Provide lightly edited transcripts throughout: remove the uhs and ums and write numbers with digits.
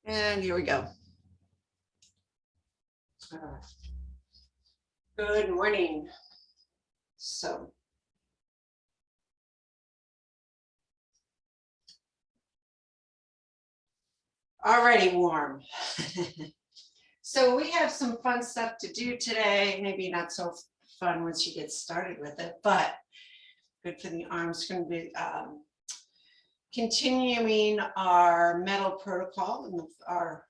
And here we go. Good morning. So, already warm. So we have some fun stuff to do today. Maybe not so fun once you get started with it, but good for the arms. Going to be continuing our metal protocol and our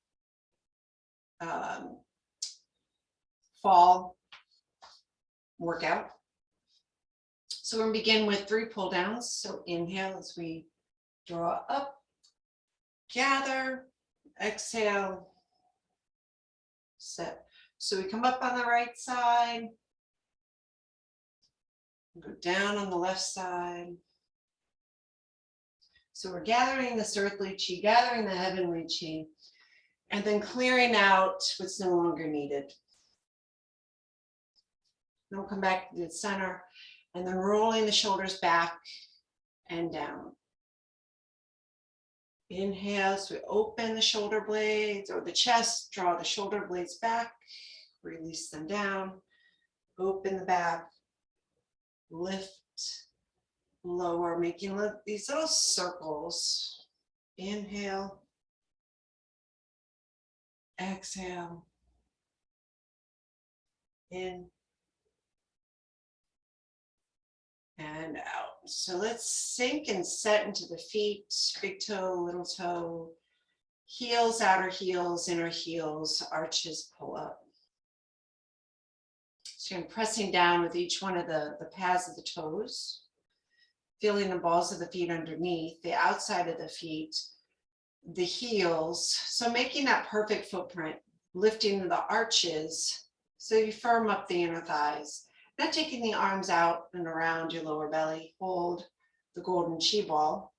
fall workout. So we're going to begin with 3 pull downs. So inhale as we draw up, gather, exhale, set. So we come up on the right side, go down on the left side. So we're gathering this earthly chi, gathering the heavenly chi, and then clearing out what's no longer needed. Then we'll come back to the center and then rolling the shoulders back and down. Inhale, so we open the shoulder blades or the chest, draw the shoulder blades back, release them down, open the back, lift, lower, making these little circles. Inhale, exhale, in and out. So let's sink and set into the feet, big toe, little toe, heels, outer heels, inner heels, arches pull up. So I'm pressing down with each one of the pads of the toes, feeling the balls of the feet underneath, the outside of the feet, the heels. So making that perfect footprint, lifting the arches so you firm up the inner thighs. Not taking the arms out and around your lower belly. Hold the golden chi ball.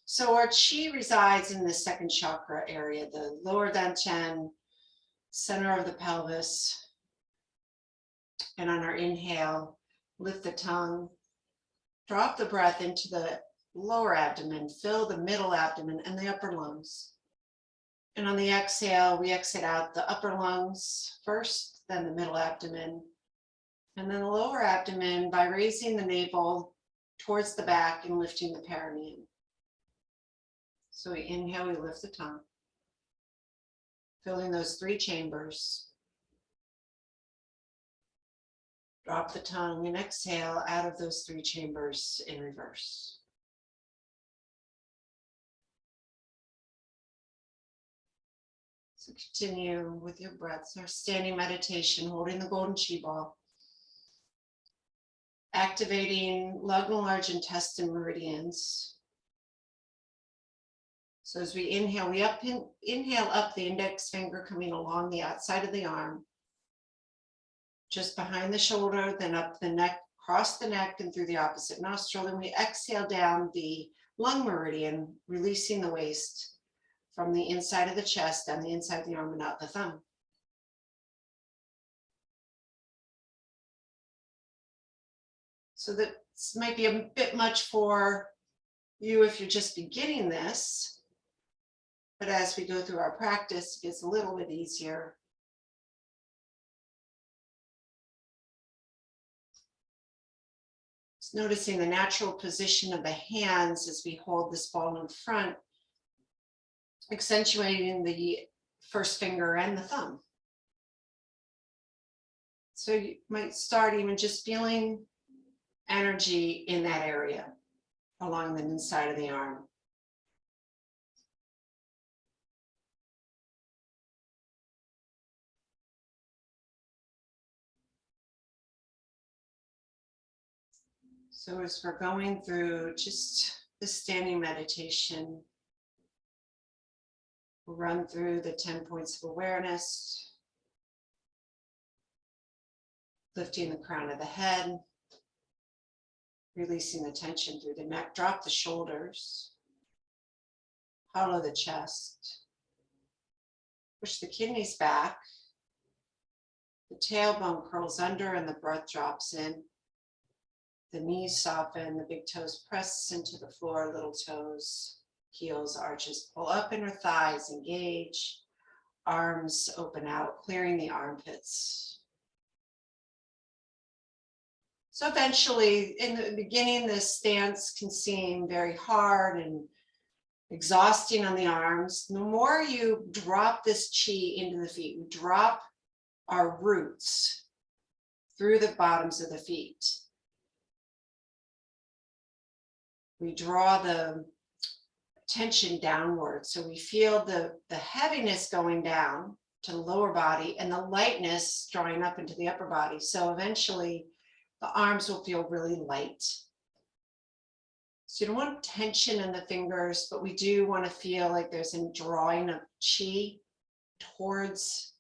So our chi resides in the second chakra area, the lower dantian, center of the pelvis. And on our inhale, lift the tongue, drop the breath into the lower abdomen, fill the middle abdomen and the upper lungs. And on the exhale, we exit out the upper lungs first, then the middle abdomen, and then the lower abdomen by raising the navel towards the back and lifting the perineum. So we inhale, we lift the tongue, filling those 3 chambers. Drop the tongue and exhale out of those 3 chambers in reverse. So continue with your breaths, our standing meditation, holding the golden chi ball. Activating lung and large intestine meridians. So as we inhale, we inhale up the index finger coming along the outside of the arm, just behind the shoulder, then up the neck, across the neck and through the opposite nostril. Then we exhale down the lung meridian, releasing the waist from the inside of the chest, down the inside of the arm and out the thumb. So this might be a bit much for you if you're just beginning this, but as we go through our practice, it gets a little bit easier. Just noticing the natural position of the hands as we hold this ball in front, accentuating the first finger and the thumb. So you might start even just feeling energy in that area along the inside of the arm. So as we're going through just the standing meditation, we'll run through the 10 points of awareness, lifting the crown of the head, releasing the tension through the neck, drop the shoulders, hollow the chest, push the kidneys back, the tailbone curls under and the breath drops in, the knees soften, the big toes press into the floor, little toes Heels, arches, pull up inner thighs, engage. Arms open out, clearing the armpits. So eventually, in the beginning, this stance can seem very hard and exhausting on the arms. The more you drop this chi into the feet, we drop our roots through the bottoms of the feet. We draw the tension downward. So we feel the heaviness going down to the lower body and the lightness drawing up into the upper body. So eventually the arms will feel really light. So you don't want tension in the fingers, but we do want to feel like there's a drawing of chi towards,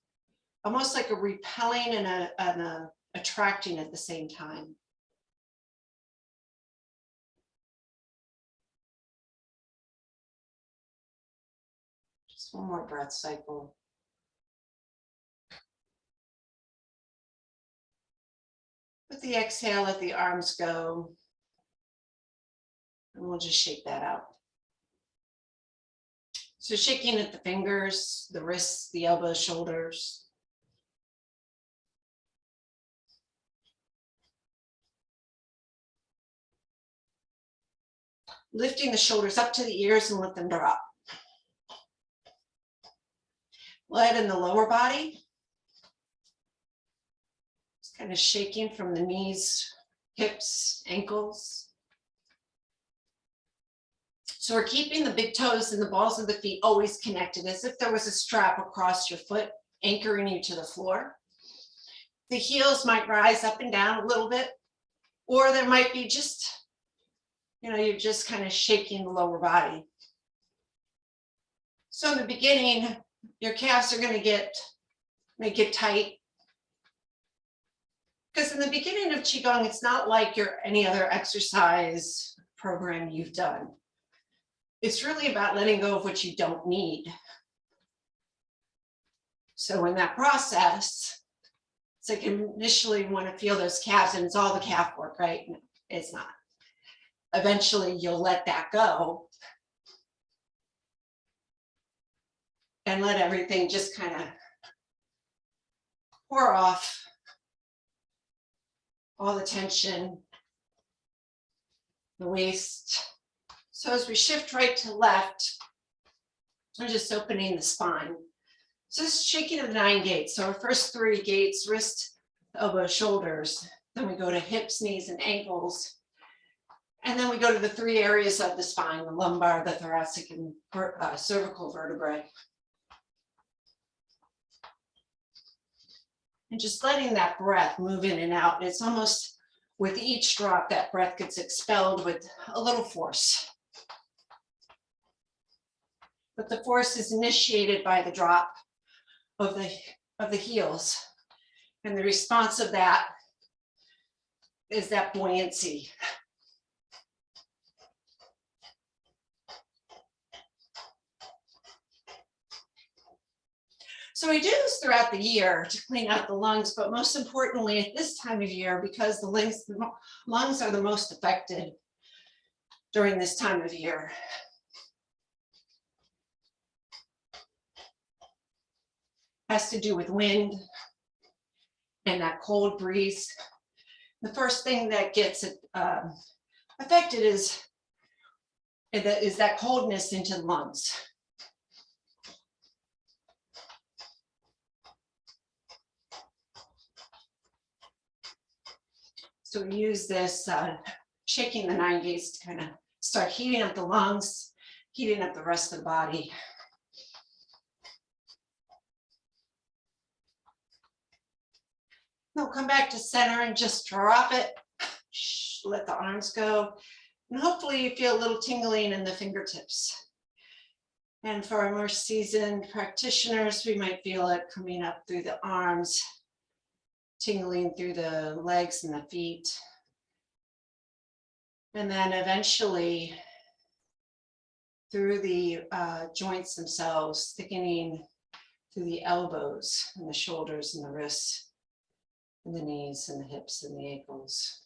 almost like a repelling and a attracting at the same time. Just one more breath cycle. With the exhale, let the arms go. And we'll just shake that out. So shaking at the fingers, the wrists, the elbows, shoulders. Lifting the shoulders up to the ears and let them drop. Light in the lower body. Just kind of shaking from the knees, hips, ankles. So we're keeping the big toes and the balls of the feet always connected, as if there was a strap across your foot, anchoring you to the floor. The heels might rise up and down a little bit, or there might be just, you're just kind of shaking the lower body. So in the beginning, your calves are going to get tight. Because in the beginning of Qigong, it's not like any other exercise program you've done. It's really about letting go of what you don't need. So in that process, it's like initially you want to feel those calves and it's all the calf work, right? No, it's not. Eventually you'll let that go and let everything just kind of pour off all the tension, the waist. So as we shift right to left, we're just opening the spine. So this is shaking of the 9 gates. So our first 3 gates, wrist, elbow, shoulders. Then we go to hips, knees, and ankles. And then we go to the 3 areas of the spine, the lumbar, the thoracic, and cervical vertebrae. And just letting that breath move in and out. It's almost with each drop, that breath gets expelled with a little force. But the force is initiated by the drop of the heels. And the response of that is that buoyancy. So we do this throughout the year to clean out the lungs, but most importantly at this time of year, because the lungs are the most affected during this time of year. Has to do with wind and that cold breeze. The first thing that gets affected is that coldness into the lungs. So we use this shaking the 9 gates to kind of start heating up the lungs, heating up the rest of the body. Now come back to center and just drop it. Let the arms go. And hopefully you feel a little tingling in the fingertips. And for our more seasoned practitioners, we might feel it coming up through the arms, tingling through the legs and the feet. And then eventually through the joints themselves, thickening through the elbows and the shoulders and the wrists and the knees and the hips and the ankles.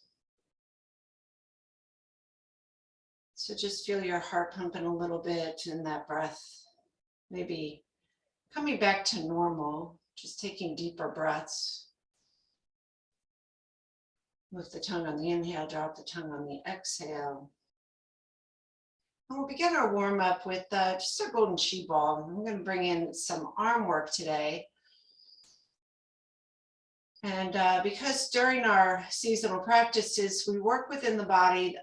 So just feel your heart pumping a little bit and that breath maybe coming back to normal, just taking deeper breaths. Move the tongue on the inhale, drop the tongue on the exhale. And we'll begin our warm up with just a golden chi ball. I'm going to bring in some arm work today. And because during our seasonal practices, we work within the body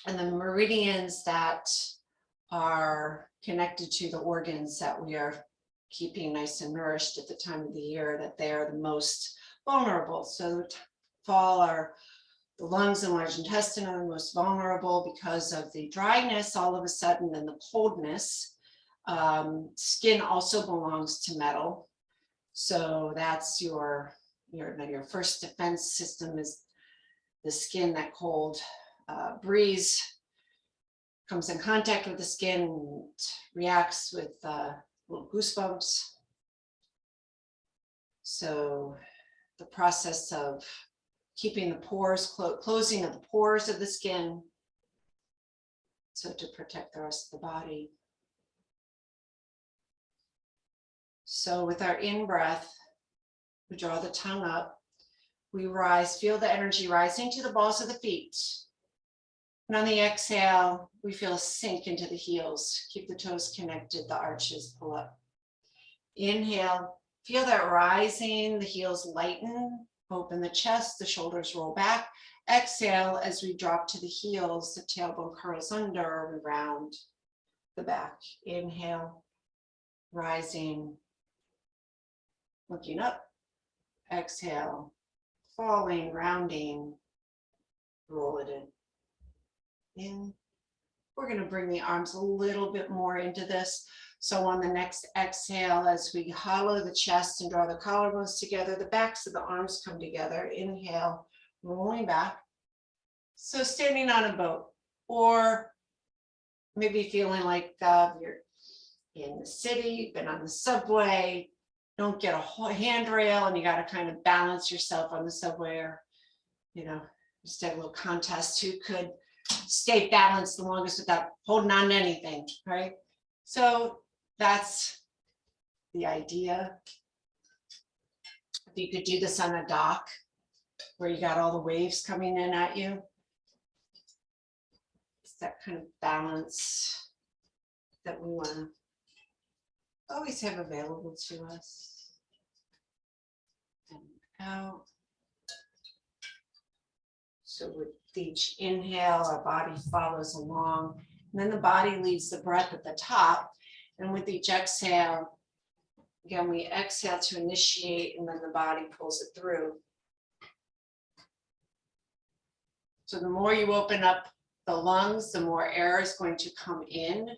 and the meridians that are connected to the organs that we are keeping nice and nourished at the time of the year, that they are the most vulnerable. So fall are the lungs and large intestine are the most vulnerable because of the dryness all of a sudden and the coldness. Skin also belongs to metal. So that's your first defense system is the skin. That cold breeze comes in contact with the skin and reacts with little goosebumps. So the process of keeping the pores, closing of the pores of the skin, so to protect the rest of the body. So with our in-breath, we draw the tongue up, we rise, feel the energy rising to the balls of the feet. And on the exhale, we feel a sink into the heels. Keep the toes connected, the arches pull up. Inhale, feel that rising, the heels lighten, open the chest, the shoulders roll back. Exhale, as we drop to the heels, the tailbone curls under, we round the back. Inhale, rising, looking up. Exhale, falling, rounding, roll it in. We're going to bring the arms a little bit more into this. So on the next exhale, as we hollow the chest and draw the collarbones together, the backs of the arms come together. Inhale, rolling back. So standing on a boat, or maybe feeling like you're in the city, been on the subway, don't get a handrail and you got to kind of balance yourself on the subway, or, just have a little contest who could stay balanced the longest without holding on to anything, right? So that's the idea. If you could do this on a dock where you got all the waves coming in at you, it's that kind of balance that we want to always have available to us. And out. So with each inhale, our body follows along, and then the body leads the breath at the top. And with each exhale, again, we exhale to initiate, and then the body pulls it through. So the more you open up the lungs, the more air is going to come in.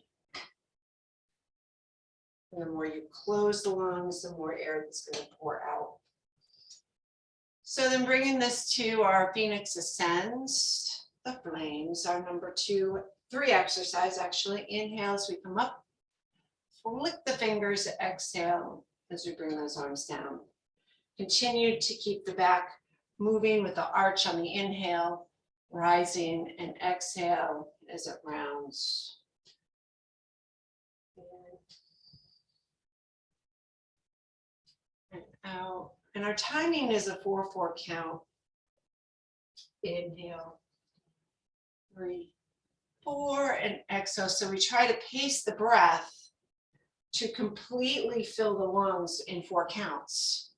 And the more you close the lungs, the more air that's going to pour out. So then bringing this to our Phoenix Ascends, the flames, our number 3 exercise actually. Inhale as we come up, flick the fingers, exhale as we bring those arms down. Continue to keep the back moving with the arch on the inhale, rising, and exhale as it rounds. And out. And our timing is a 4/4 count. Inhale, 3, 4, and exhale. So we try to pace the breath to completely fill the lungs in 4 counts.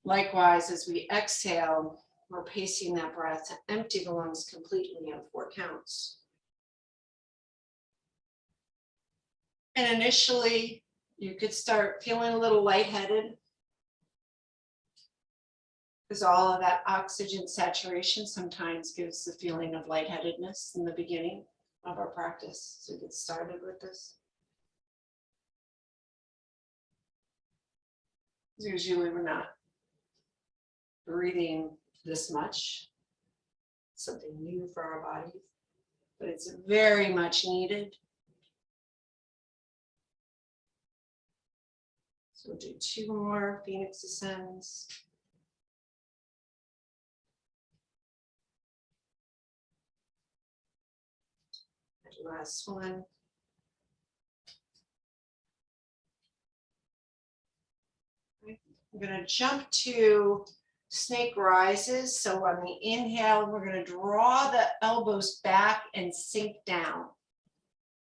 Likewise, as we exhale, we're pacing that breath to empty the lungs completely in 4 counts. And initially, you could start feeling a little lightheaded, because all of that oxygen saturation sometimes gives the feeling of lightheadedness in the beginning of our practice. So get started with this. Usually we're not breathing this much, something new for our bodies, but it's very much needed. So we'll do 2 more Phoenix Ascends. Last one. I'm going to jump to snake rises. So on the inhale, we're going to draw the elbows back and sink down.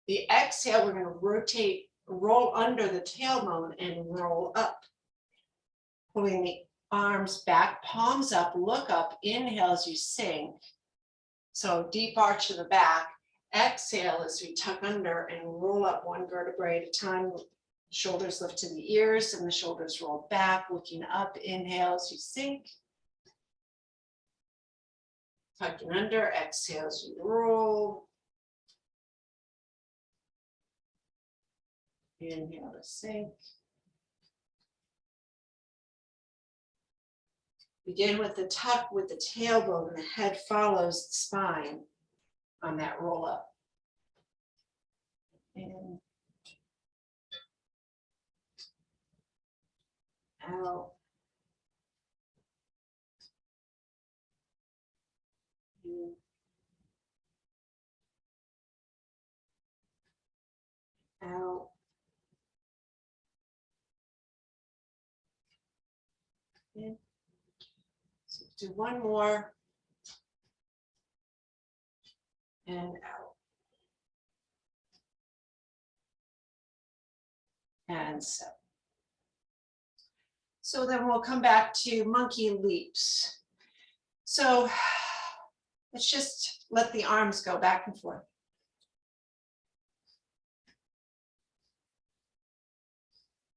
The exhale, we're going to rotate, roll under the tailbone and roll up. Pulling the arms back, palms up, look up, inhale as you sink. So deep arch of the back. Exhale as we tuck under and roll up one vertebrae at a time. Shoulders lift to the ears and the shoulders roll back, looking up. Inhale as you sink. Tucking under, exhale as you roll. Inhale to sink. Begin with the tuck with the tailbone, and the head follows the spine on that roll up. In. Out. In. Out. In. So do one more. And out. And so. So then we'll come back to monkey leaps. So let's just let the arms go back and forth.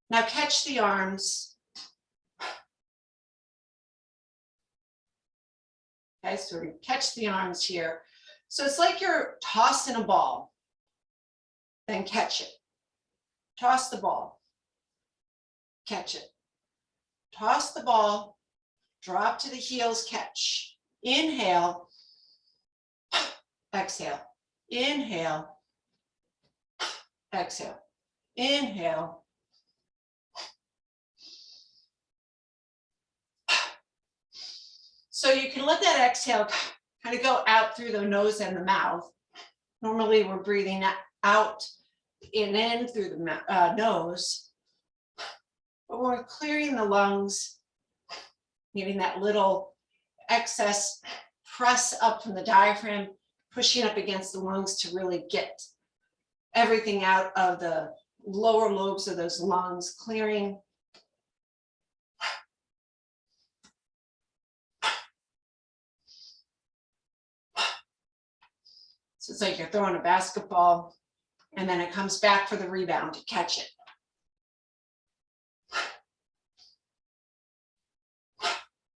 Now catch the arms. Okay, so we catch the arms here. So it's like you're tossing a ball, then catch it. Toss the ball, catch it. Toss the ball, drop to the heels, catch. Inhale, exhale. Inhale, exhale. Inhale. So you can let that exhale kind of go out through the nose and the mouth. Normally we're breathing out and in through the nose. But when we're clearing the lungs, getting that little excess press up from the diaphragm, pushing up against the lungs to really get everything out of the lower lobes of those lungs, clearing. So it's like you're throwing a basketball and then it comes back for the rebound to catch it.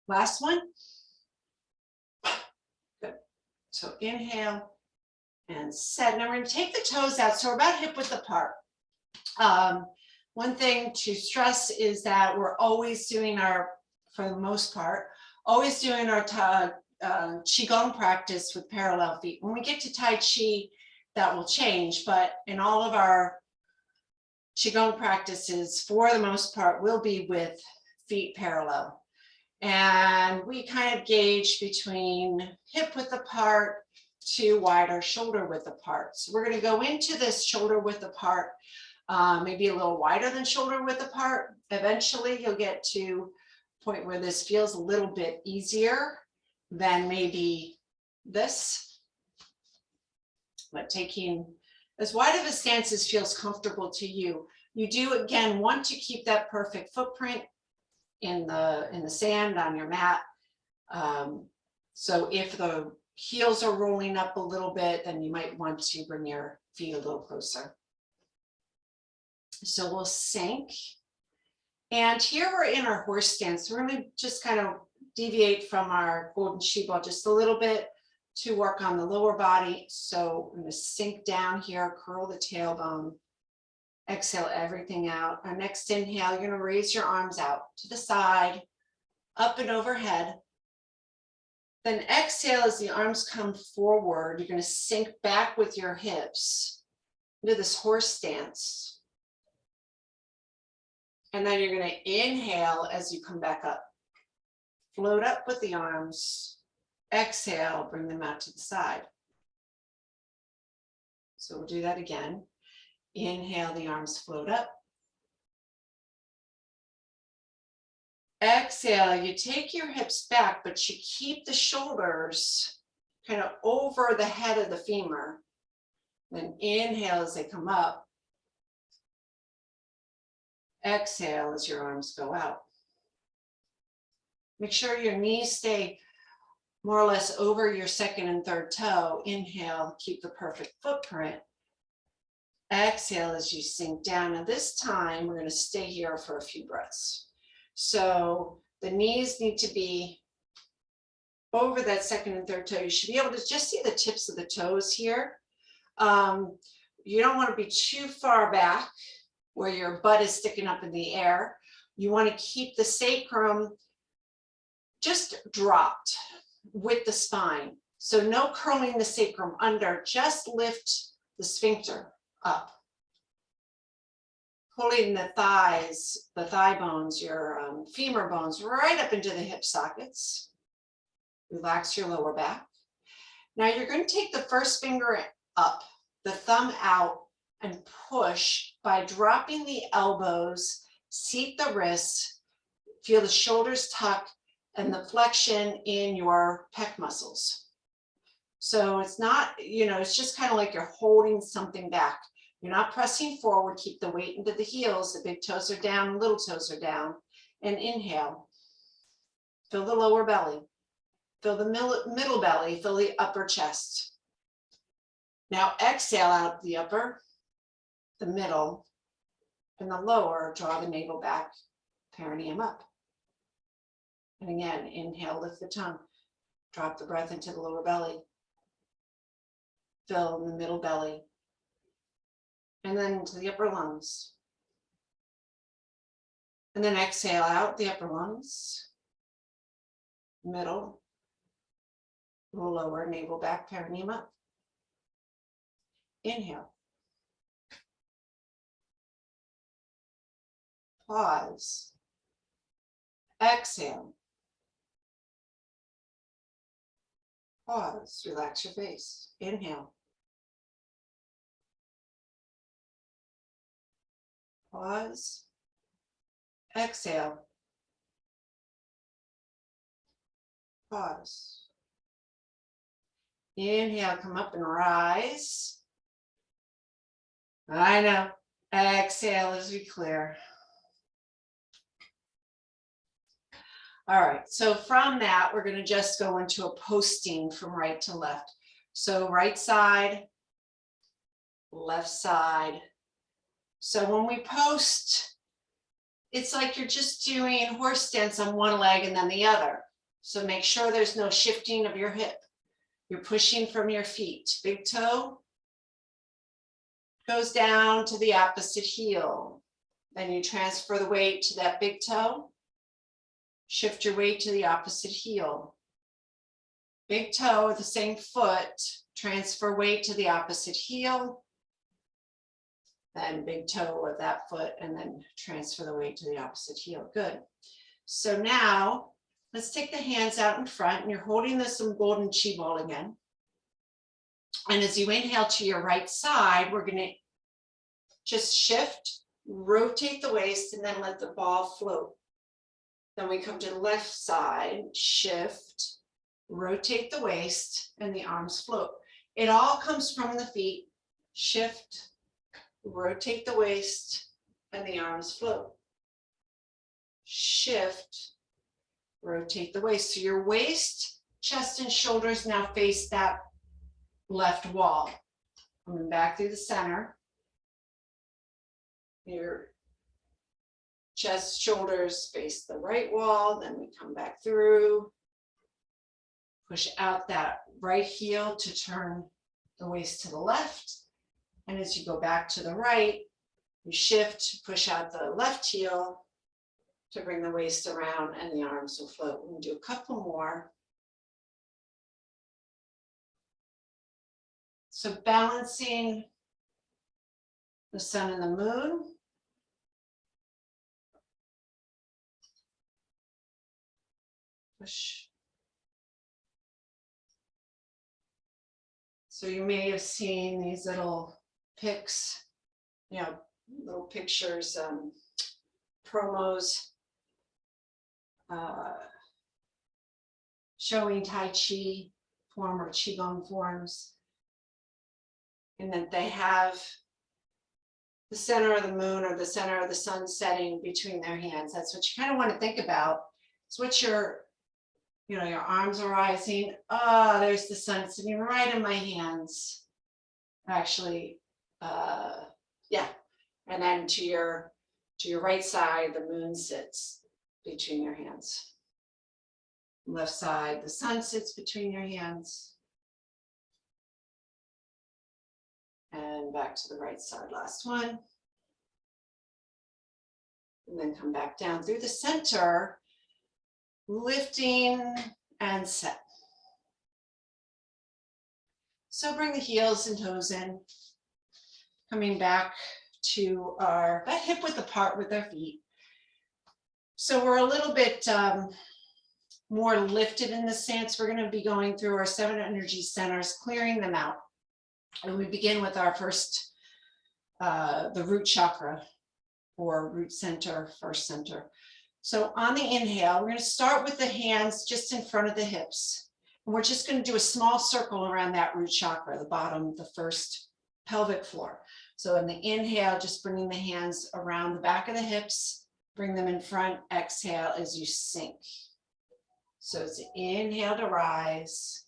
Last one. Good. So inhale and set. Now we're going to take the toes out. So we're about hip width apart. One thing to stress is that we're always doing our, for the most part, always doing our Qigong practice with parallel feet. When we get to Tai Chi, that will change, but in all of our Qigong practices, for the most part, will be with feet parallel. And we kind of gauge between hip width apart to wider shoulder width apart. So we're going to go into this shoulder width apart, maybe a little wider than shoulder width apart. Eventually you'll get to a point where this feels a little bit easier than maybe this. But taking as wide of a stance as feels comfortable to you. You do again want to keep that perfect footprint in the sand on your mat. So if the heels are rolling up a little bit, then you might want to bring your feet a little closer. So we'll sink. And here we're in our horse stance. We're going to just kind of deviate from our golden shoe ball just a little bit to work on the lower body. So I'm going to sink down here, curl the tailbone. Exhale everything out. Our next inhale, you're going to raise your arms out to the side, up and overhead. Then exhale as the arms come forward. You're going to sink back with your hips into this horse stance. And then you're going to inhale as you come back up. Float up with the arms. Exhale, bring them out to the side. So we'll do that again. Inhale, the arms float up. Exhale, you take your hips back, but you keep the shoulders kind of over the head of the femur. Then inhale as they come up. Exhale as your arms go out. Make sure your knees stay more or less over your second and third toe. Inhale, keep the perfect footprint. Exhale as you sink down. And this time, we're going to stay here for a few breaths. So the knees need to be over that second and third toe. You should be able to just see the tips of the toes here. You don't want to be too far back where your butt is sticking up in the air. You want to keep the sacrum just dropped with the spine. So no curling the sacrum under, just lift the sphincter up. Pulling the thighs, the thigh bones, your femur bones right up into the hip sockets. Relax your lower back. Now you're going to take the first finger up, the thumb out, and push by dropping the elbows, seat the wrists, feel the shoulders tuck, and the flexion in your pec muscles. So it's not, it's just kind of like you're holding something back. You're not pressing forward, keep the weight into the heels, the big toes are down, little toes are down, and inhale. Fill the lower belly, fill the middle belly, fill the upper chest. Now exhale out the upper, the middle, and the lower, draw the navel back, perineum up. And again, inhale, lift the tongue, drop the breath into the lower belly, fill the middle belly, and then to the upper lungs. And then exhale out the upper lungs, middle, lower, navel back, perineum up. Inhale. Pause. Exhale. Pause, relax your face. Inhale. Pause. Exhale. Pause. Inhale, come up and rise. I know. Exhale as we clear. All right, so from that, we're going to just go into a posting from right to left. So right side, left side. So when we post, it's like you're just doing horse stance on one leg and then the other. So make sure there's no shifting of your hip. You're pushing from your feet. Big toe goes down to the opposite heel. Then you transfer the weight to that big toe. Shift your weight to the opposite heel. Big toe of the same foot, transfer weight to the opposite heel. Then big toe of that foot, and then transfer the weight to the opposite heel. Good. So now let's take the hands out in front, and you're holding this some golden chi ball again. And as you inhale to your right side, we're going to just shift, rotate the waist, and then let the ball float. Then we come to the left side, shift, rotate the waist, and the arms float. It all comes from the feet. Shift, rotate the waist, and the arms float. Shift, rotate the waist. So your waist, chest, and shoulders now face that left wall. Coming back through the center. Your chest, shoulders face the right wall, then we come back through. Push out that right heel to turn the waist to the left. And as you go back to the right, you shift, push out the left heel to bring the waist around and the arms will float. We'll do a couple more. So balancing the sun and the moon. Push. So you may have seen these little pics, you know, little pictures, promos, showing Tai Chi form or Qigong forms, and that they have the center of the moon or the center of the sun setting between their hands. That's what you kind of want to think about. It's what your arms are rising. Ah, there's the sun sitting right in my hands. Actually, yeah. And then to your right side, the moon sits between your hands. Left side, the sun sits between your hands. And back to the right side, last one. And then come back down through the center, lifting and set. So bring the heels and toes in, coming back to our hip width apart with our feet. So we're a little bit more lifted in the stance. We're going to be going through our 7 energy centers, clearing them out. And we begin with our first, the root chakra, or root center, first center. So on the inhale, we're going to start with the hands just in front of the hips. And we're just going to do a small circle around that root chakra, the bottom, the first pelvic floor. So in the inhale, just bringing the hands around the back of the hips, bring them in front, exhale as you sink. So it's inhale to rise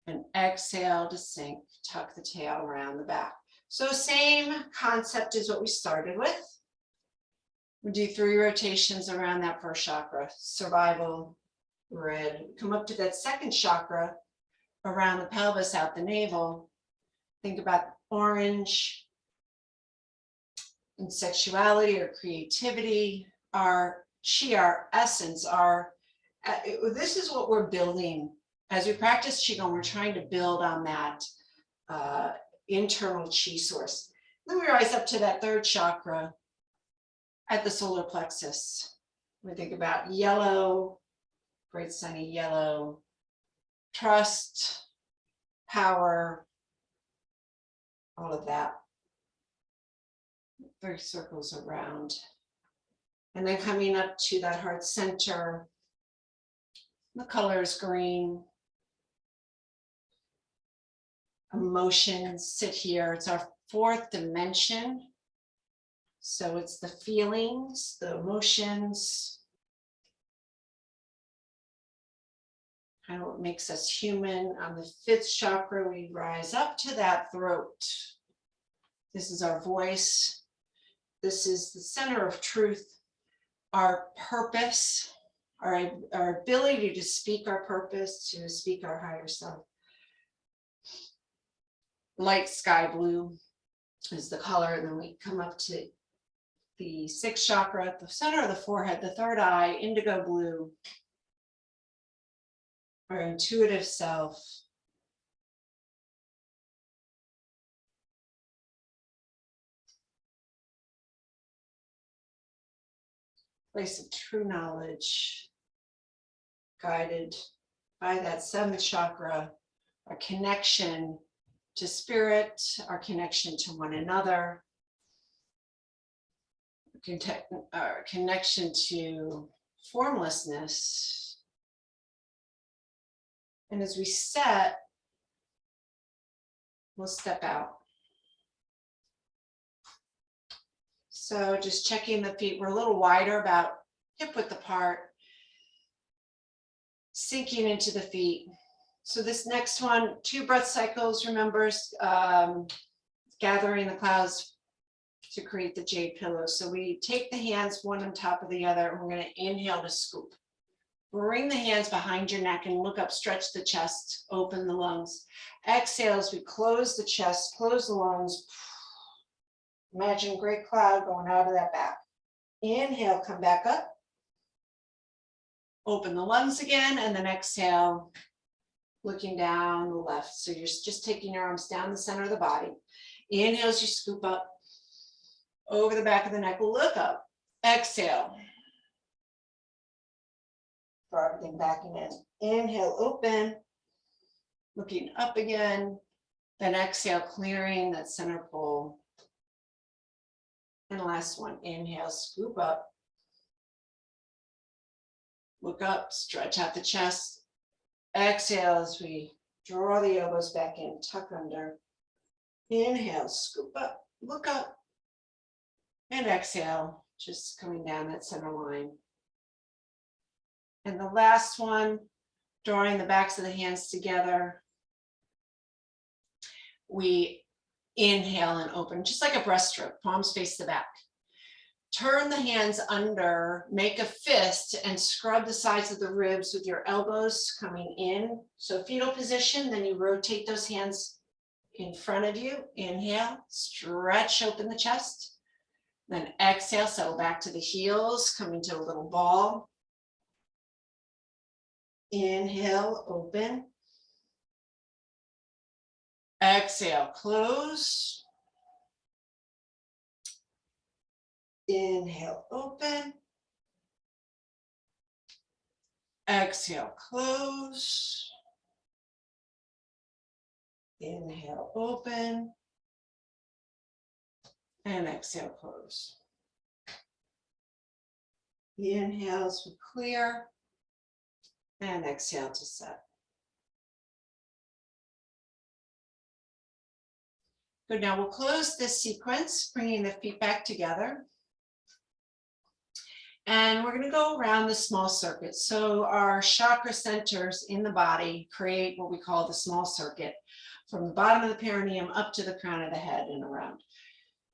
and exhale to sink, tuck the tail around the back. So same concept as what we started with. We do 3 rotations around that first chakra, survival, red. Come up to that second chakra around the pelvis, out the navel. Think about orange and sexuality or creativity, our chi, our essence, this is what we're building. As we practice Qigong, we're trying to build on that internal chi source. Then we rise up to that third chakra at the solar plexus. We think about yellow, great sunny yellow, trust, power, all of that. 3 circles around. And then coming up to that heart center, the color is green. Emotions sit here. It's our 4th dimension. So it's the feelings, the emotions, kind of what makes us human. On the 5th chakra, we rise up to that throat. This is our voice. This is the center of truth, our purpose, our ability to speak our purpose, to speak our higher self. Light sky blue is the color. And then we come up to the 6th chakra at the center of the forehead, the 3rd eye, indigo blue, our intuitive self. Place of true knowledge, guided by that 7th chakra, our connection to spirit, our connection to one another, our connection to formlessness. And as we set, we'll step out. So just checking the feet, we're a little wider, about hip width apart, sinking into the feet. So this next one, 2 breath cycles, remember, gathering the clouds to create the jade pillow. So we take the hands one on top of the other, and we're going to inhale to scoop. Bring the hands behind your neck and look up, stretch the chest, open the lungs. Exhale as we close the chest, close the lungs. Imagine a great cloud going out of that back. Inhale, come back up. Open the lungs again, and then exhale, looking down the left. So you're just taking your arms down the center of the body. Inhale as you scoop up over the back of the neck, look up. Exhale. Draw everything back in. Inhale, open. Looking up again. Then exhale, clearing that center pole. And last one, inhale, scoop up. Look up, stretch out the chest. Exhale as we draw the elbows back in, tuck under. Inhale, scoop up, look up. And exhale, just coming down that center line. And the last one, drawing the backs of the hands together. We inhale and open, just like a breaststroke, palms face the back. Turn the hands under, make a fist and scrub the sides of the ribs with your elbows coming in. So fetal position, then you rotate those hands in front of you. Inhale, stretch open the chest. Then exhale, settle back to the heels, coming to a little ball. Inhale, open. Exhale, close. Inhale, open. Exhale, close. Inhale, open. And exhale, close. Inhale as we clear. And exhale to set. Good, now we'll close this sequence, bringing the feet back together. And we're gonna go around the small circuit. So our chakra centers in the body create what we call the small circuit, from the bottom of the perineum up to the crown of the head and around.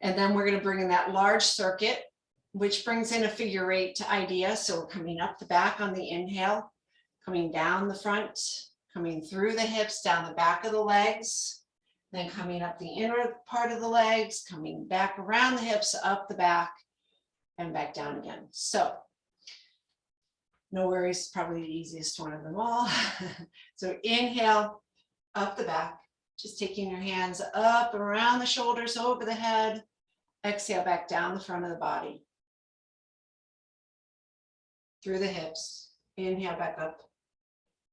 And then we're gonna bring in that large circuit, which brings in a figure 8 idea. So we're coming up the back on the inhale, coming down the front, coming through the hips, down the back of the legs, then coming up the inner part of the legs, coming back around the hips, up the back, and back down again. So no worries, probably the easiest one of them all. So inhale, up the back, just taking your hands up around the shoulders, over the head. Exhale, back down the front of the body. Through the hips. Inhale, back up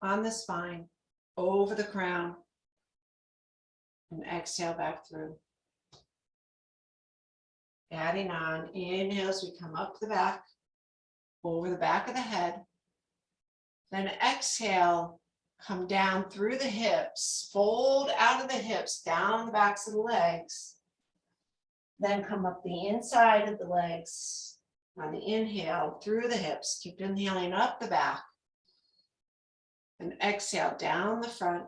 on the spine, over the crown. And exhale back through. Adding on, inhale as we come up the back, over the back of the head. Then exhale, come down through the hips, fold out of the hips, down the backs of the legs. Then come up the inside of the legs on the inhale, through the hips. Keep inhaling up the back. And exhale, down the front.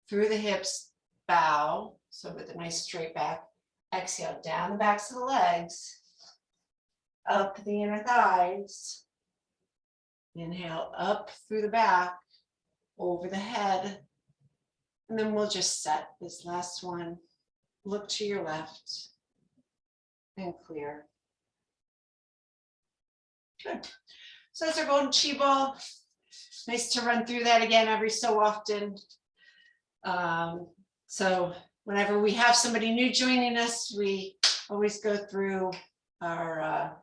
Through the hips, bow, so with a nice straight back. Exhale, down the backs of the legs, up the inner thighs. Inhale, up through the back, over the head. And then we'll just set this last one. Look to your left and clear. Good. So that's our golden chi ball. Nice to run through that again every so often. So whenever we have somebody new joining us, we always go through our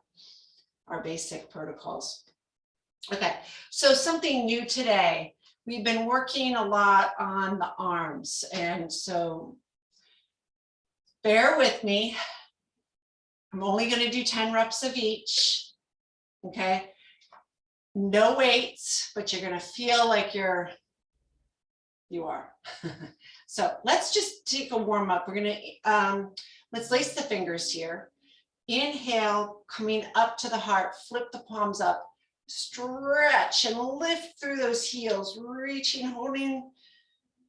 basic protocols. Okay, so something new today. We've been working a lot on the arms, and so bear with me. I'm only going to do 10 reps of each. Okay, no weights, but you're going to feel like you are. So let's just take a warm up. We're going to, let's lace the fingers here. Inhale, coming up to the heart, flip the palms up, stretch and lift through those heels, reaching, holding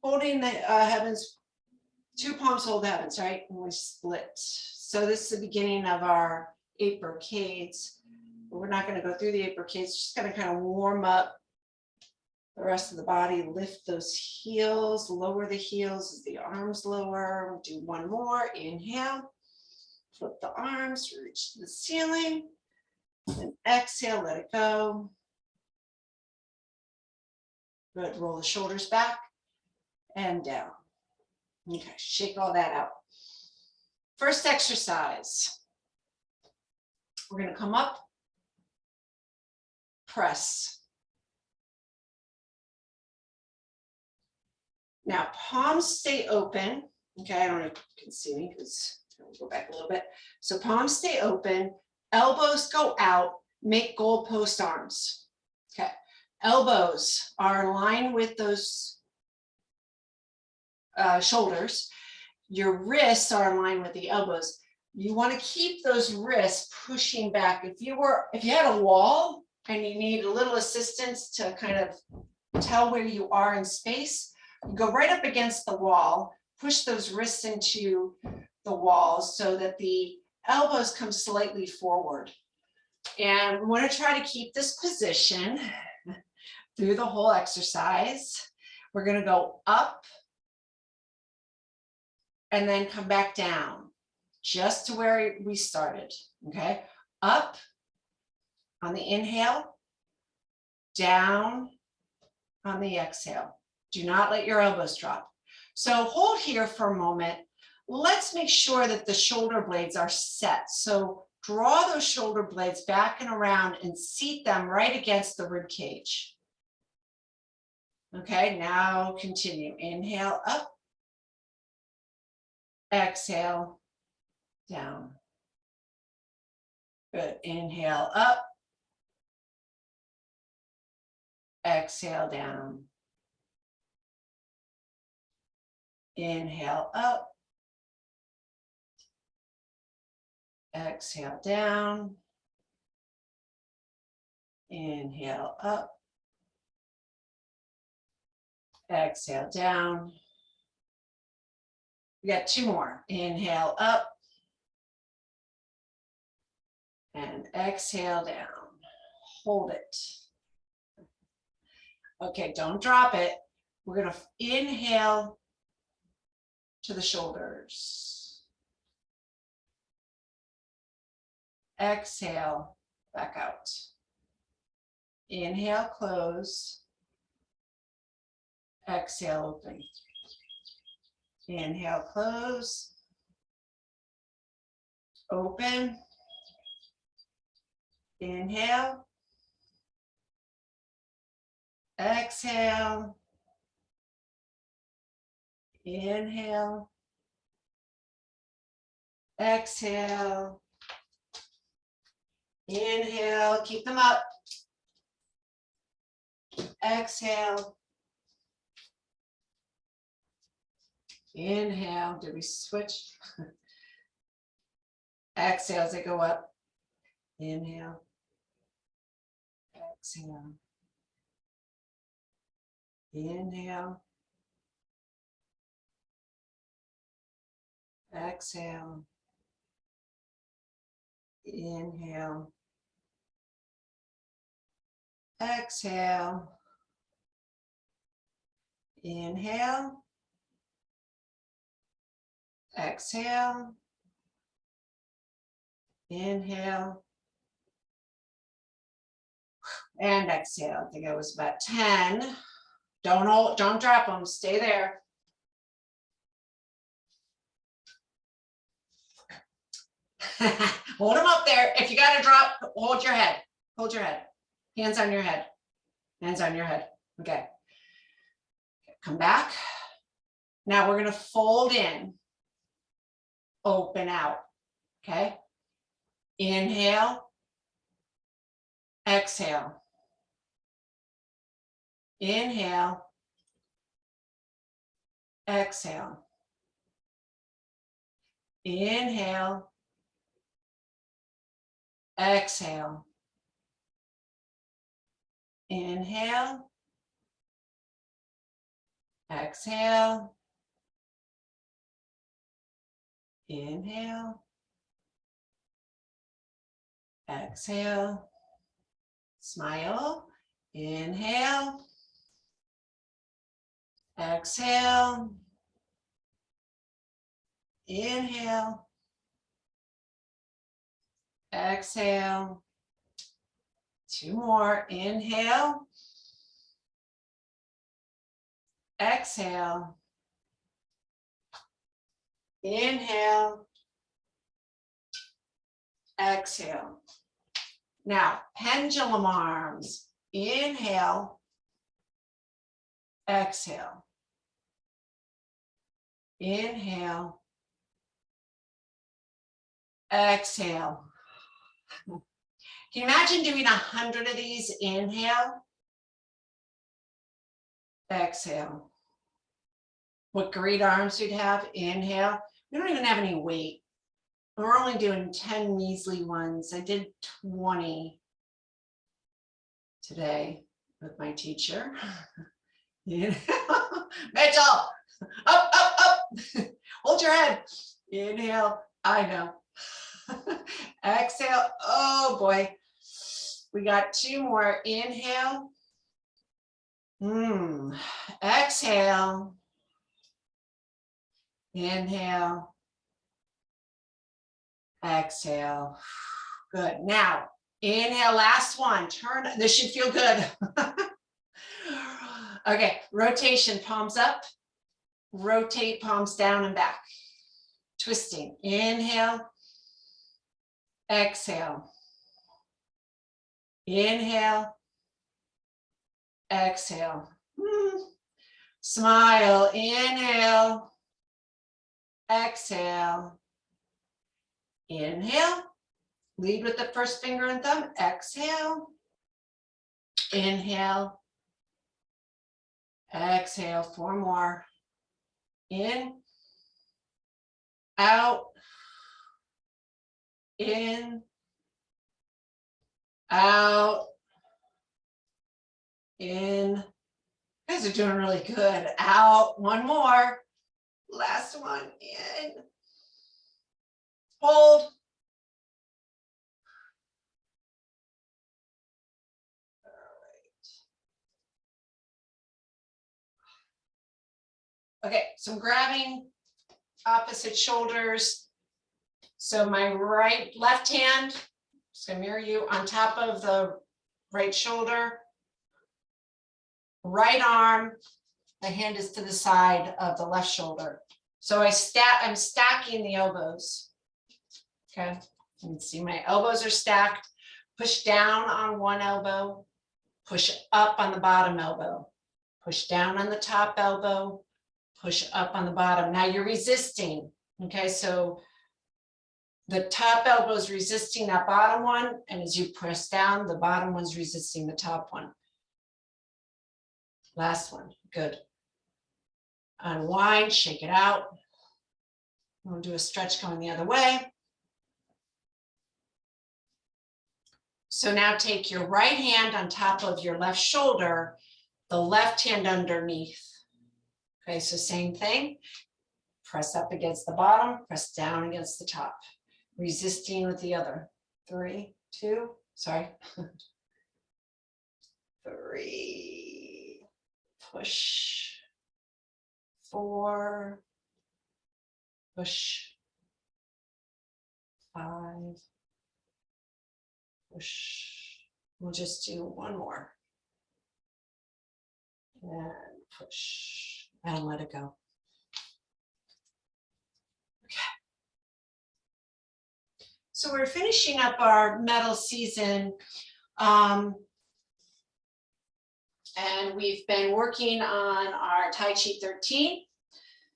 the heavens, 2 palms hold heavens, right? And we split. So this is the beginning of our 8 brocades. But we're not going to go through the 8 brocades, just going to kind of warm up the rest of the body, lift those heels, lower the heels as the arms lower. We'll do one more. Inhale, flip the arms, reach to the ceiling, and exhale, let it go. Good, roll the shoulders back and down. Okay, shake all that out. First exercise, we're going to come up, press. Now, palms stay open. Okay, I don't know if you can see me because I'll go back a little bit. So palms stay open, elbows go out, make goalpost arms. Okay, elbows are aligned with those shoulders. Your wrists are aligned with the elbows. You want to keep those wrists pushing back. If you had a wall and you need a little assistance to kind of tell where you are in space, go right up against the wall, push those wrists into the walls so that the elbows come slightly forward. And we want to try to keep this position through the whole exercise. We're going to go up and then come back down just to where we started. Okay, up on the inhale, down on the exhale. Do not let your elbows drop. So hold here for a moment. Let's make sure that the shoulder blades are set. So draw those shoulder blades back and around and seat them right against the rib cage. Okay, now continue. Inhale up, exhale down. Good. Inhale up, exhale down. Inhale up, exhale down. Inhale up, exhale down. We got two more. Inhale up and exhale down. Hold it. Okay, don't drop it. We're going to inhale to the shoulders. Exhale, back out. Inhale, close. Exhale, open. Inhale, close. Open. Inhale. Exhale. Inhale. Exhale. Inhale. Keep them up. Exhale. Inhale. Did we switch? Exhale as they go up. Inhale. Exhale. Inhale. Exhale. Inhale. Exhale. Inhale. Exhale. Inhale. And exhale. I think it was about 10. Don't drop them. Stay there. Hold them up there. If you got to drop, hold your head. Hold your head. Hands on your head. Hands on your head. Okay. Come back. Now we're going to fold in. Open out. Okay. Inhale. Exhale. Inhale. Exhale. Inhale. Exhale. Inhale. Exhale. Inhale. Exhale. Smile. Inhale. Exhale. Inhale. Exhale. Two more. Inhale. Exhale. Inhale. Exhale. Now, pendulum arms. Inhale. Exhale. Inhale. Exhale. Can you imagine doing 100 of these? Inhale. Exhale. What great arms you'd have. Inhale. We don't even have any weight. We're only doing 10 measly ones. I did 20 today with my teacher. Mitchell, up, up, up. Hold your head. Inhale. I know. Exhale. Oh boy. We got 2 more. Inhale. Exhale. Inhale. Exhale. Good. Now, inhale, last one. Turn. This should feel good. Okay, rotation, palms up. Rotate, palms down and back. Twisting. Inhale. Exhale. Inhale. Exhale. Smile. Inhale. Exhale. Inhale. Lead with the first finger and thumb. Exhale. Inhale. Exhale. 4 more. In. Out. In. Out. In. You guys are doing really good. Out. 1 more. Last one. In. Hold. Okay, so I'm grabbing opposite shoulders. So my left hand, just gonna mirror you on top of the right shoulder. Right arm, the hand is to the side of the left shoulder. So I'm stacking the elbows. Okay, you can see my elbows are stacked. Push down on one elbow, push up on the bottom elbow, push down on the top elbow, push up on the bottom. Now you're resisting, okay? So the top elbow is resisting that bottom one, and as you press down, the bottom one's resisting the top one. Last one, good. Unwind, shake it out. We'll do a stretch going the other way. So now take your right hand on top of your left shoulder, the left hand underneath. Okay, so same thing. Press up against the bottom, press down against the top. Resisting with the other. 3, 2, sorry. 3, push. 4, push. 5, push. We'll just do 1 more. And push. And let it go. Okay. So we're finishing up our medal season. And we've been working on our Tai Chi 13.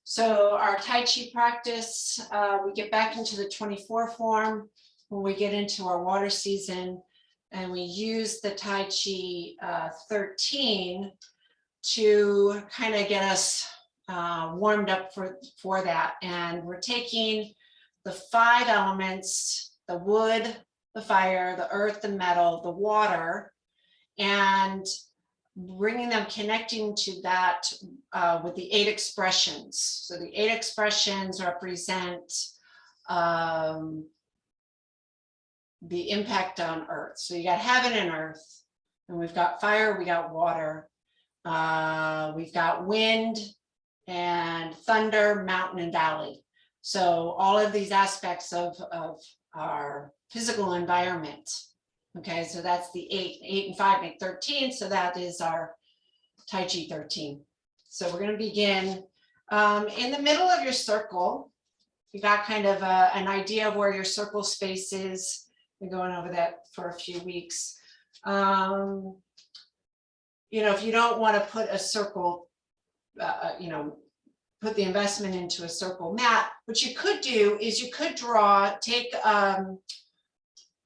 So our Tai Chi practice, we get back into the 24 form when we get into our water season, and we use the Tai Chi 13 to kind of get us warmed up for that. And we're taking the 5 elements, the wood, the fire, the earth, the metal, the water, and bringing them, connecting to that with the 8 expressions. So the 8 expressions represent the impact on earth. So you got heaven and earth, and we've got fire, we got water, we've got wind and thunder, mountain and valley. So all of these aspects of our physical environment. Okay, so that's the 8 and 5 make 13. So that is our Tai Chi 13. So we're going to begin in the middle of your circle. You got kind of an idea of where your circle space is. We're going over that for a few weeks. You know, if you don't want to put a circle, you know, put the investment into a circle mat. What you could do is you could take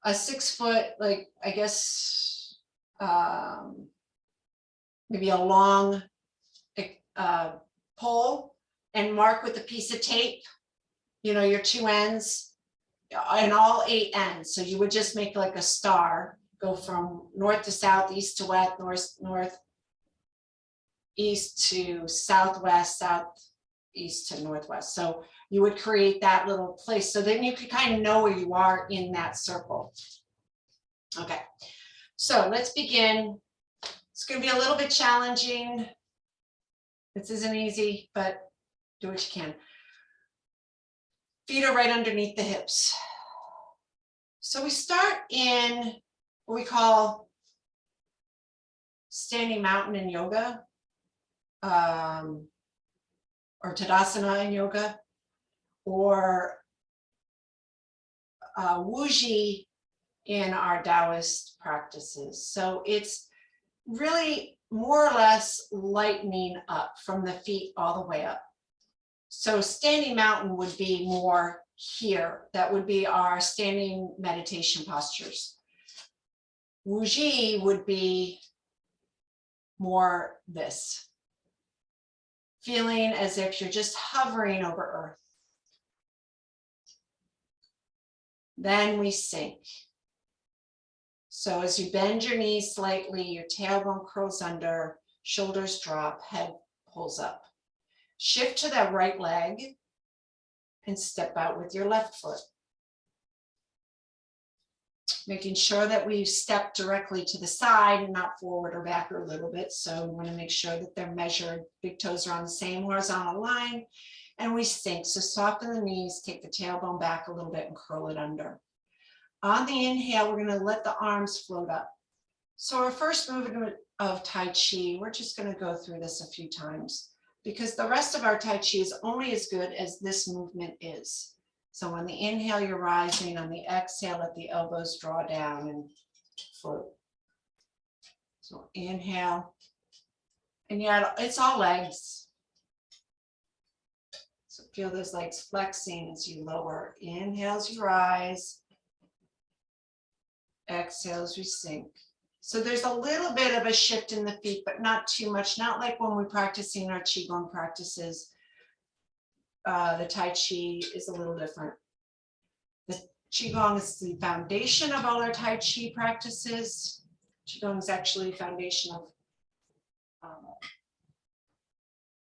a 6 foot, like, I guess, maybe a long pole, and mark with a piece of tape, you know, your 2 ends and all 8 ends. So you would just make like a star, go from north to south, east to west, north, east to southwest, southeast to northwest. So you would create that little place. So then you could kind of know where you are in that circle. Okay, so let's begin. It's going to be a little bit challenging. This isn't easy, but do what you can. Feet are right underneath the hips. So we start in what we call standing mountain in yoga, or Tadasana in yoga, or Wuji in our Taoist practices. So it's really more or less lightening up from the feet all the way up. So standing mountain would be more here. That would be our standing meditation postures. Wuji would be more this, feeling as if you're just hovering over earth. Then we sink. So as you bend your knees slightly, your tailbone curls under, shoulders drop, head pulls up. Shift to that right leg and step out with your left foot. Making sure that we step directly to the side and not forward or back or a little bit. So we want to make sure that they're measured. Big toes are on the same horizontal line, and we sink. So soften the knees, take the tailbone back a little bit and curl it under. On the inhale, we're going to let the arms float up. So our first movement of Tai Chi, we're just going to go through this a few times because the rest of our Tai Chi is only as good as this movement is. So on the inhale, you're rising. On the exhale, let the elbows draw down and float. So inhale, and yet it's all legs. So feel those legs flexing as you lower. Inhale as you rise. Exhale as we sink. So there's a little bit of a shift in the feet, but not too much. Not like when we're practicing our Qigong practices. The Tai Chi is a little different. The Qigong is the foundation of all our Tai Chi practices. Qigong is actually the foundation of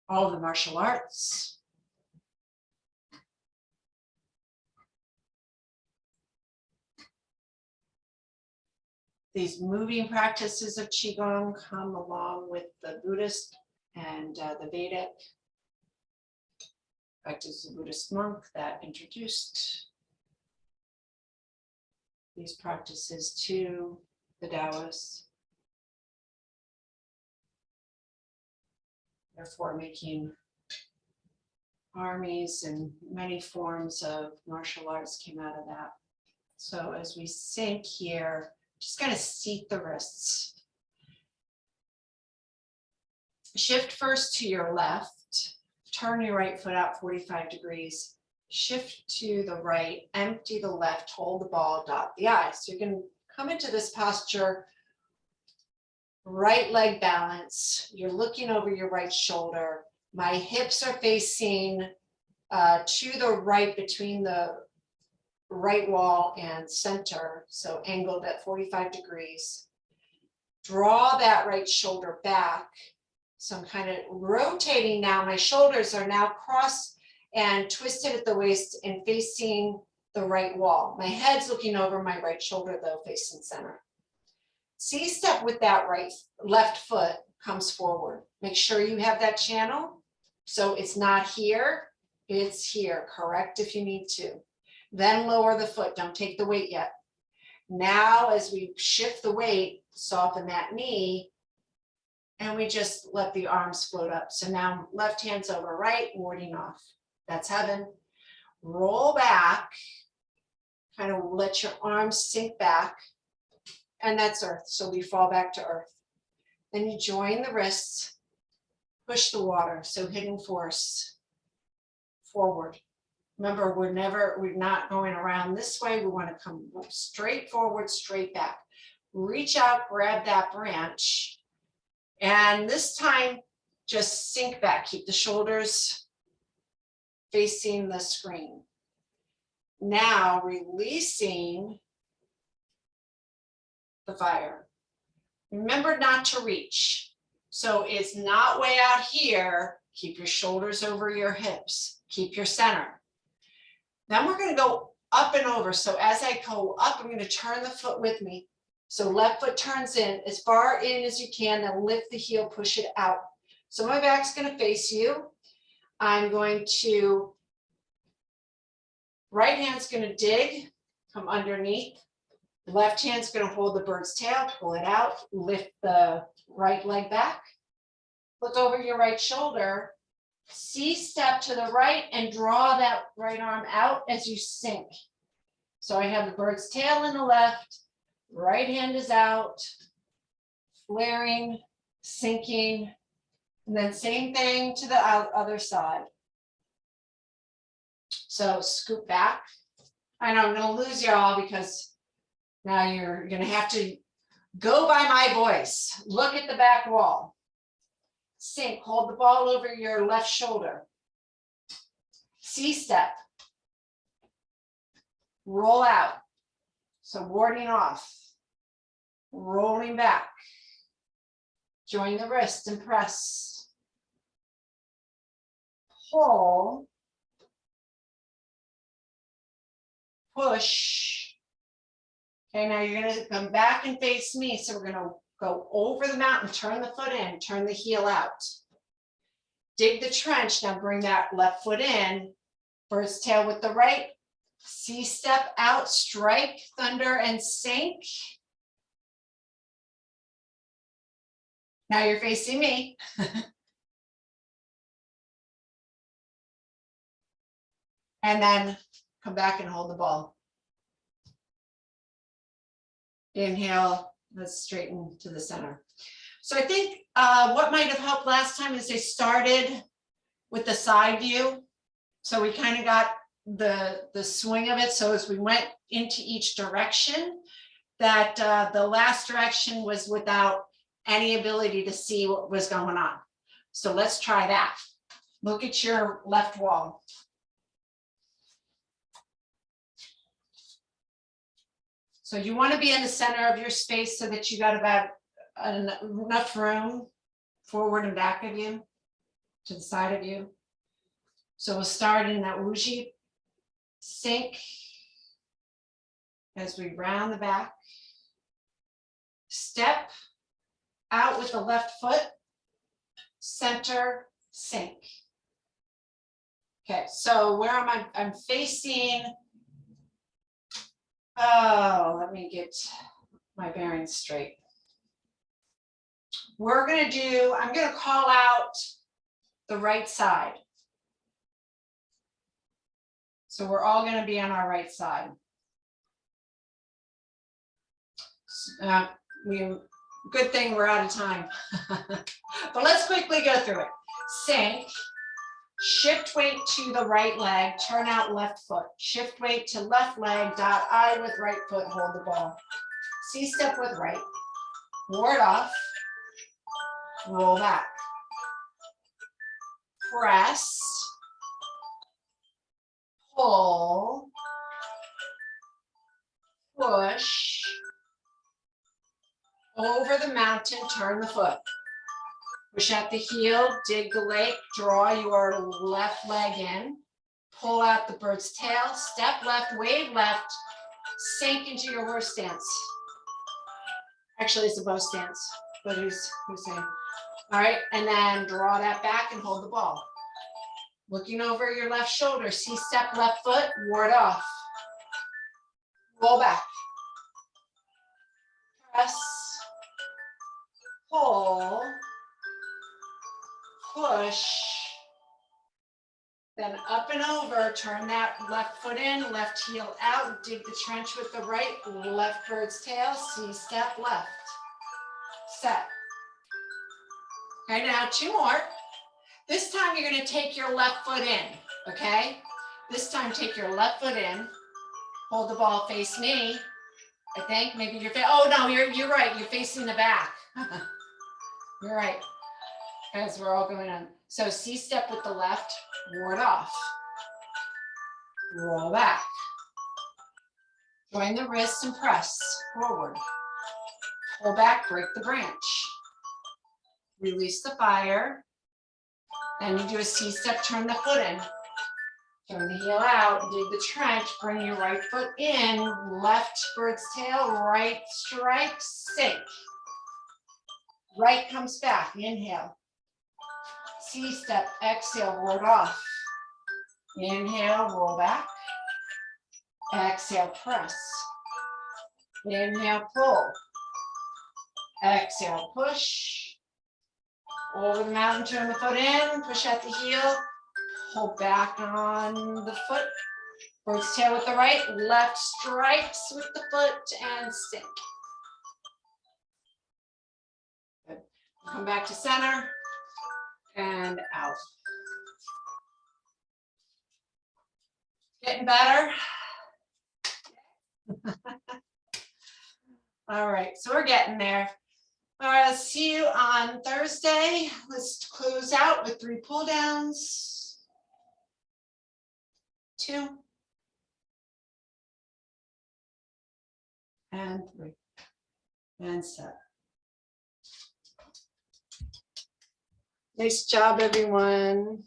all of the martial arts. These moving practices of Qigong come along with the Buddhist and the Vedic. In fact, it's a Buddhist monk that introduced these practices to the Taoists. Therefore, making armies and many forms of martial arts came out of that. So as we sink here, just kind of seat the wrists. Shift first to your left. Turn your right foot out 45 degrees. Shift to the right, empty the left, hold the ball, dot the I. So you can come into this posture, right leg balance. You're looking over your right shoulder. My hips are facing to the right between the right wall and center. So angled at 45 degrees. Draw that right shoulder back. So I'm kind of rotating now. My shoulders are now crossed and twisted at the waist and facing the right wall. My head's looking over my right shoulder though, facing center. C-step with that left foot comes forward. Make sure you have that channel. So it's not here, it's here. Correct if you need to. Then lower the foot, don't take the weight yet. Now as we shift the weight, soften that knee, and we just let the arms float up. So now left hand's over right, warding off. That's heaven. Roll back, kind of let your arms sink back, and that's earth. So we fall back to earth. Then you join the wrists, push the water. So hidden force. forward. Remember, we're not going around this way. We want to come straight forward, straight back. Reach out, grab that branch. And this time, just sink back. Keep the shoulders facing the screen. Now, releasing the fire. Remember not to reach. So it's not way out here. Keep your shoulders over your hips. Keep your center. Then we're going to go up and over. So as I go up, I'm going to turn the foot with me. So left foot turns in as far in as you can, then lift the heel, push it out. So my back's going to face you. I'm going to, right hand's going to dig, come underneath. Left hand's going to hold the bird's tail, pull it out, lift the right leg back. Look over your right shoulder. C-step to the right and draw that right arm out as you sink. So I have the bird's tail in the left, right hand is out, flaring, sinking, and then same thing to the other side. So scoop back. I know I'm going to lose you all because now you're going to have to go by my voice. Look at the back wall. Sink, hold the ball over your left shoulder. C-step. Roll out. So warding off. Rolling back. Join the wrist and press. Pull. Push. Okay, now you're going to come back and face me. So we're going to go over the mountain, turn the foot in, turn the heel out. Dig the trench, now bring that left foot in, bird's tail with the right, C-step out, strike, thunder, and sink. Now you're facing me. And then come back and hold the ball. Inhale. Let's straighten to the center. So I think what might have helped last time is they started with the side view. So we kind of got the swing of it. So as we went into each direction, that the last direction was without any ability to see what was going on. So let's try that. Look at your left wall. So you want to be in the center of your space so that you got about enough room forward and back of you, to the side of you. So we'll start in that wuji, sink as we round the back. Step out with the left foot, center, sink. Okay, so where am I? I'm facing. Oh, let me get my bearings straight. We're going to do, I'm going to call out the right side. So we're all going to be on our right side. Good thing we're out of time. But let's quickly go through it. Sink. Shift weight to the right leg, turn out left foot. Shift weight to left leg, dot I with right foot, hold the ball. C-step with right, ward off, roll back. Press, pull, push, over the mountain, turn the foot. Push out the heel, dig the leg, draw your left leg in, pull out the bird's tail, step left, wave left, sink into your horse stance. Actually, it's a bow stance, but who's saying? All right, and then draw that back and hold the ball. Looking over your left shoulder, C-step left foot, ward off. Roll back. Press, pull, push, then up and over, turn that left foot in, left heel out, dig the trench with the right, left bird's tail, C-step left, set. Okay, now two more. This time you're going to take your left foot in. Okay, this time take your left foot in, hold the ball, face me. I think maybe you're, oh no, you're right, you're facing the back. You're right, as we're all going on. So C-step with the left, ward off. Roll back. Join the wrists and press forward. Pull back, break the branch. Release the fire. Then you do a C-step, turn the foot in. Turn the heel out, dig the trench, bring your right foot in, left bird's tail, right strike, sink. Right comes back, inhale. C-step, exhale, ward off. Inhale, roll back. Exhale, press. Inhale, pull. Exhale, push. Over the mountain, turn the foot in, push at the heel. Pull back on the foot. Bird's tail with the right, left strikes with the foot and sink. Good. Come back to center and out. Getting better. All right, so we're getting there. All right, I'll see you on Thursday. Let's close out with 3 pull downs. 2. And 3. And set. Nice job, everyone.